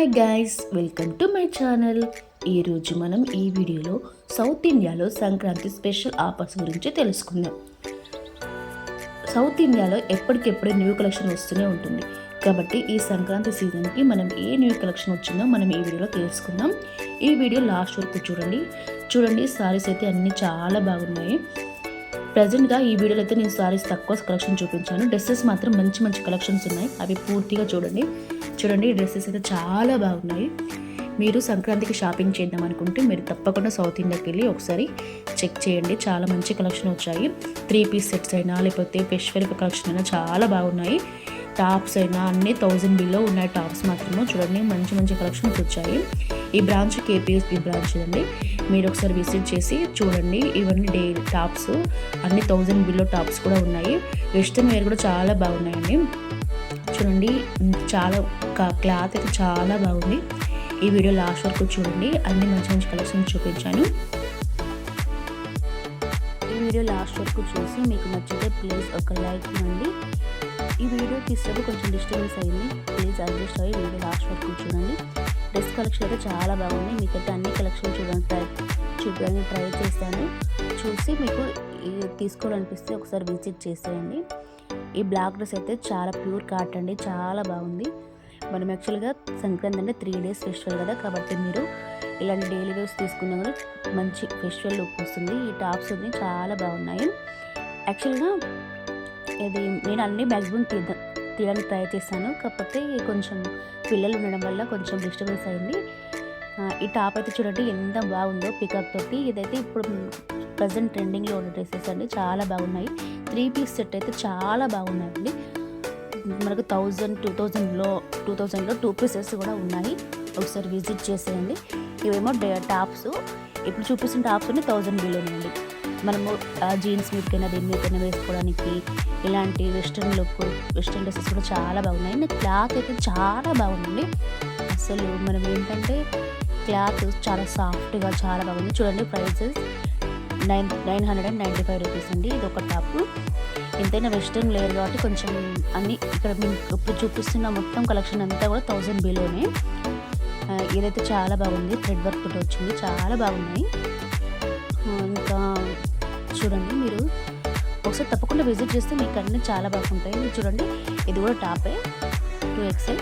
Hi guys, welcome to my channel. ఈరోజు మనం ఈ వీడియోలో సౌత్ ఇండియాలో సంక్రాంతి స్పెషల్ ఆఫర్స్ గురించి తెలుసుకుందాం. సౌత్ ఇండియాలో ఎప్పటికెప్పుడే న్యూ కలెక్షన్ వస్తూనే ఉంటుంది కాబట్టి ఈ సంక్రాంతి సీజన్కి మనం ఏ న్యూ కలెక్షన్ వచ్చిందో మనం ఈ వీడియోలో తెలుసుకుందాం. ఈ వీడియో లాస్ట్ వరకు చూడండి. సారీస్ అయితే అన్నీ చాలా బాగున్నాయి. ప్రజెంట్గా ఈ వీడియోలో అయితే నేను సారీస్ తక్కువ కలెక్షన్ చూపించాను. డ్రెస్సెస్ మాత్రం మంచి కలెక్షన్స్ ఉన్నాయి. అవి పూర్తిగా చూడండి. డ్రెస్సెస్ అయితే చాలా బాగున్నాయి. మీరు సంక్రాంతికి షాపింగ్ చేద్దాం అనుకుంటే మీరు తప్పకుండా సౌత్ ఇండియాకి వెళ్ళి ఒకసారి చెక్ చేయండి. చాలా మంచి కలెక్షన్ వచ్చాయి. 3 పీస్ సెట్స్ అయినా లేకపోతే ఫెస్టివల్ కలెక్షన్ అయినా చాలా బాగున్నాయి. టాప్స్ అయినా అన్నీ 1000 బిల్లో ఉన్నాయి. టాప్స్ మాత్రమే చూడండి, మంచి కలెక్షన్స్ వచ్చాయి. ఈ బ్రాంచ్ కేపీఎస్పీ బ్రాంచ్ అండి. మీరు ఒకసారి విజిట్ చేసి చూడండి. ఇవన్నీ డైలీ టాప్స్ అన్ని 1000 బిల్లో టాప్స్ కూడా ఉన్నాయి. వెస్ట్రన్ వేర్ కూడా చాలా బాగున్నాయండి. చూడండి, చాలా క్లాత్ అయితే చాలా బాగుంది. ఈ వీడియో లాస్ట్ వరకు చూడండి. అన్ని మంచి కలెక్షన్ చూపించాను. ఈ వీడియో లాస్ట్ వరకు చూసి మీకు నచ్చితే ప్లీజ్ ఒక లైక్ ఇవ్వండి. ఈ వీడియో తీసేటప్పుడు కొంచెం డిస్టర్బెన్స్ అయింది. ప్లీజ్ అడ్జస్ట్ అయ్యి వీడియో లాస్ట్ వరకు చూడండి. డ్రెస్ కలెక్షన్ అయితే చాలా బాగుంది. మీకైతే అన్ని కలెక్షన్ చూడడానికి ట్రై చేశాను. చూసి మీకు తీసుకోవాలనిపిస్తే ఒకసారి విజిట్ చేసేయండి. ఈ బ్లాక్ డ్రెస్ అయితే చాలా ప్యూర్ కాటన్ అండి, చాలా బాగుంది. మనం యాక్చువల్గా సంక్రాంతి అంటే 3 డేస్ ఫెస్టివల్ కదా, కాబట్టి మీరు ఇలాంటి డైలీ వేర్స్ తీసుకున్నా కూడా మంచి ఫెస్టివల్ లుక్ వస్తుంది. ఈ టాప్స్ అన్ని చాలా బాగున్నాయి. యాక్చువల్గా ఇది నేను అన్ని మ్యాక్సిమం తీయడానికి ట్రై చేశాను. కాకపోతే కొంచెం పిల్లలు ఉండడం వల్ల కొంచెం డిస్టర్బెన్స్ అయింది. ఈ టాప్ అయితే చూడండి ఎంత బాగుందో పికప్ తోటి. ఇదైతే ఇప్పుడు ప్రజెంట్ ట్రెండింగ్లో ఉన్న డ్రెస్సెస్ అండి, చాలా బాగున్నాయి. 3 పీస్ సెట్ అయితే చాలా బాగున్నాయండి. మనకు 2000లో 2 పీసెస్ కూడా ఉన్నాయి. ఒకసారి విజిట్ చేసేయండి. ఇవేమో టాప్స్, ఇప్పుడు చూపిస్తున్న టాప్స్ అన్ని 1000 బిలోనండి. మనము జీన్స్ మీదకైనా దేని మీదకైనా వేసుకోవడానికి ఇలాంటి వెస్ట్రన్ డ్రెస్సెస్ కూడా చాలా బాగున్నాయి. క్లాత్ అయితే చాలా బాగుందండి. అసలు మనం ఏంటంటే క్లాత్ చాలా సాఫ్ట్గా చాలా బాగుంది. చూడండి, ప్రైసెస్ 995 రూపీస్ అండి. ఇది ఒక టాప్. ఎంతైనా వెస్ట్రన్ లేయర్ కాబట్టి కొంచెం అన్ని ఇక్కడ మీకు ఇప్పుడు చూపిస్తున్న మొత్తం కలెక్షన్ అంతా కూడా 1000 బిలోనే. ఇదైతే చాలా బాగుంది. థ్రెడ్ వర్క్ తోటి వచ్చింది, చాలా బాగున్నాయి. ఇంకా చూడండి, మీరు ఒకసారి తప్పకుండా విజిట్ చేస్తే మీకు అన్నీ చాలా బాగుంటాయి. మీరు చూడండి, ఇది కూడా టాపే 2XL.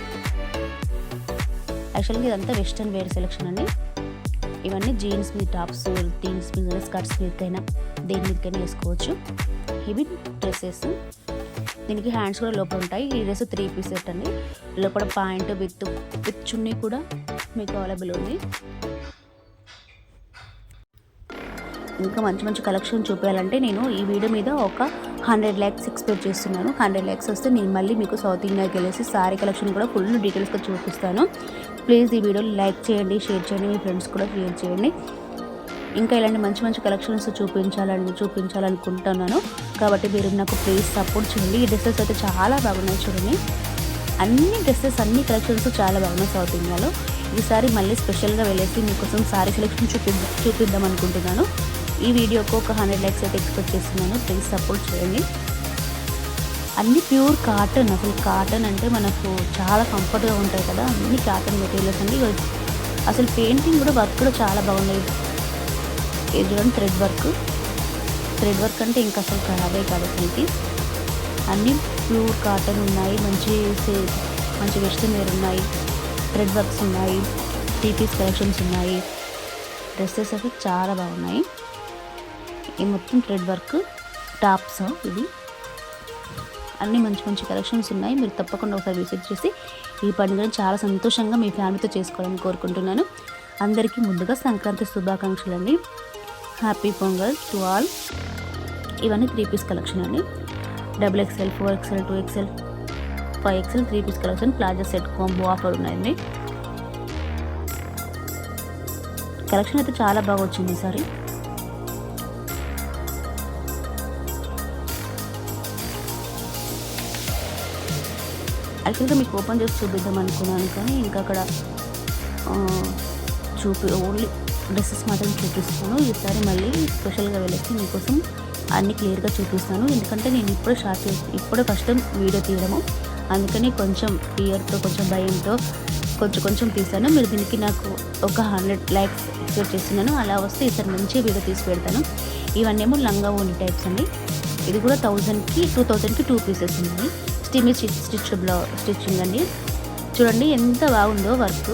యాక్చువల్గా ఇదంతా వెస్ట్రన్ వేర్ సెలెక్షన్ అండి. ఇవన్నీ జీన్స్ మీద టాప్స్, జీన్స్ మీద స్కర్ట్స్ మీదకైనా దేని మీదకైనా వేసుకోవచ్చు. ఇవి డ్రెస్సెస్, దీనికి హ్యాండ్స్ కూడా లోపల ఉంటాయి. ఈ డ్రెస్ 3 పీస్ సెట్ అండి. లోపల ప్యాంట్ విత్ చున్నీ కూడా మీకు అవైలబుల్ ఉంది. ఇంకా మంచి కలెక్షన్ చూపించాలంటే నేను ఈ వీడియో మీద ఒక 100 lakhs ఎక్స్పెక్ట్ చేస్తున్నాను. 100 lakhs వస్తే నేను మళ్ళీ మీకు సౌత్ ఇండియాకి వెళ్ళేసి సారీ కలెక్షన్ కూడా ఫుల్ డీటెయిల్స్గా చూపిస్తాను. ప్లీజ్ ఈ వీడియోని లైక్ చేయండి, షేర్ చేయండి, మీ ఫ్రెండ్స్ కూడా షేర్ చేయండి. ఇంకా ఇలాంటి మంచి కలెక్షన్స్ చూపించాలనుకుంటున్నాను. కాబట్టి మీరు నాకు ప్లీజ్ సపోర్ట్ చేయండి. ఈ డ్రెస్సెస్ అయితే చాలా బాగున్నాయి. చూడండి, అన్ని డ్రెస్సెస్ అన్ని కలెక్షన్స్ చాలా బాగున్నాయి సౌత్ ఇండియాలో. ఈసారి మళ్ళీ స్పెషల్గా వెళ్ళేసి మీకోసం సారీ సెలెక్షన్ చూపిద్దాం అనుకుంటున్నాను. ఈ వీడియోకి ఒక 100 lakhs అయితే ఎక్స్పెక్ట్ చేస్తున్నాను. ప్లీజ్ సపోర్ట్ చేయండి. అన్ని ప్యూర్ కాటన్. అసలు కాటన్ అంటే మనకు చాలా కంఫర్ట్గా ఉంటాయి కదా, అన్ని కాటన్ మెటీరియల్స్ అండి. అసలు పెయింటింగ్ కూడా వర్క్ కూడా చాలా బాగున్నాయి. ఇది చూడండి, థ్రెడ్ వర్క్ అంటే ఇంకా అసలు ఖరాబే కాదు అసలుకి. అన్నీ ప్యూర్ కాటన్ ఉన్నాయి. మంచి వెస్ట్రన్ వేర్ ఉన్నాయి. థ్రెడ్ వర్క్స్ ఉన్నాయి. 3 పీస్ కలెక్షన్స్ ఉన్నాయి. డ్రెస్సెస్ అయితే చాలా బాగున్నాయి. ఈ మొత్తం థ్రెడ్ వర్క్ టాప్స్ ఇది. అన్నీ మంచి కలెక్షన్స్ ఉన్నాయి. మీరు తప్పకుండా ఒకసారి విజిట్ చేసి ఈ పండుగను చాలా సంతోషంగా మీ ఫ్యామిలీతో చేసుకోవాలని కోరుకుంటున్నాను. అందరికీ ముందుగా సంక్రాంతి శుభాకాంక్షలు అండి. Happy Pongal to all. ఇవన్నీ 3 పీస్ కలెక్షన్ అండి. XXL, 4XL, 2XL, 5XL 3 piece collection. Palazzo set combo offer ఉన్నాయండి. కలెక్షన్ అయితే చాలా బాగా వచ్చింది ఈసారి. యాక్చువల్గా మీకు ఓపెన్ చేసి చూపిద్దాం అనుకున్నాను, కానీ ఇంకా అక్కడ ఓన్లీ డ్రెస్సెస్ మాత్రం చూపిస్తాను. ఈసారి మళ్ళీ స్పెషల్గా వెళ్ళేసి మీకోసం అన్నీ క్లియర్గా చూపిస్తాను. ఎందుకంటే నేను ఇప్పుడే ఫస్ట్ టైం వీడియో తీయడము, అందుకని కొంచెం ఫియర్తో కొంచెం భయంతో కొంచెం కొంచెం తీసాను. మీరు దీనికి నాకు ఒక 100 లైక్స్ ఎక్స్పెక్ట్ చేస్తున్నాను. అలా వస్తే ఈసారి మంచి వీడియో తీసి పెడతాను. ఇవన్నీ ఏమో లంగా ఓని టైప్స్ అండి. ఇది కూడా 2000కి 2 పీసెస్ ఉన్నాయి. స్టిచ్చింగ్ అండి. చూడండి ఎంత బాగుందో వర్క్.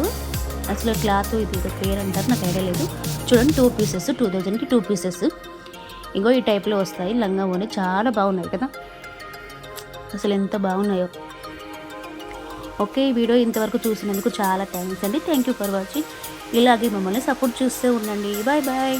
అసలు క్లాత్ ఇది పేరు అంటారు, నాకు ఐడియా లేదు. చూడండి 2 పీసెస్, 2000కి 2 పీసెస్. ఇంకో ఈ టైప్లో వస్తాయి లంగా ఓని. చాలా బాగున్నాయి కదా, అసలు ఎంత బాగున్నాయో. ఓకే, ఈ వీడియో ఇంతవరకు చూసినందుకు చాలా థ్యాంక్స్ అండి. Thank you for watching. ఇలాగే మమ్మల్ని సపోర్ట్ చేస్తూ ఉండండి. Bye bye.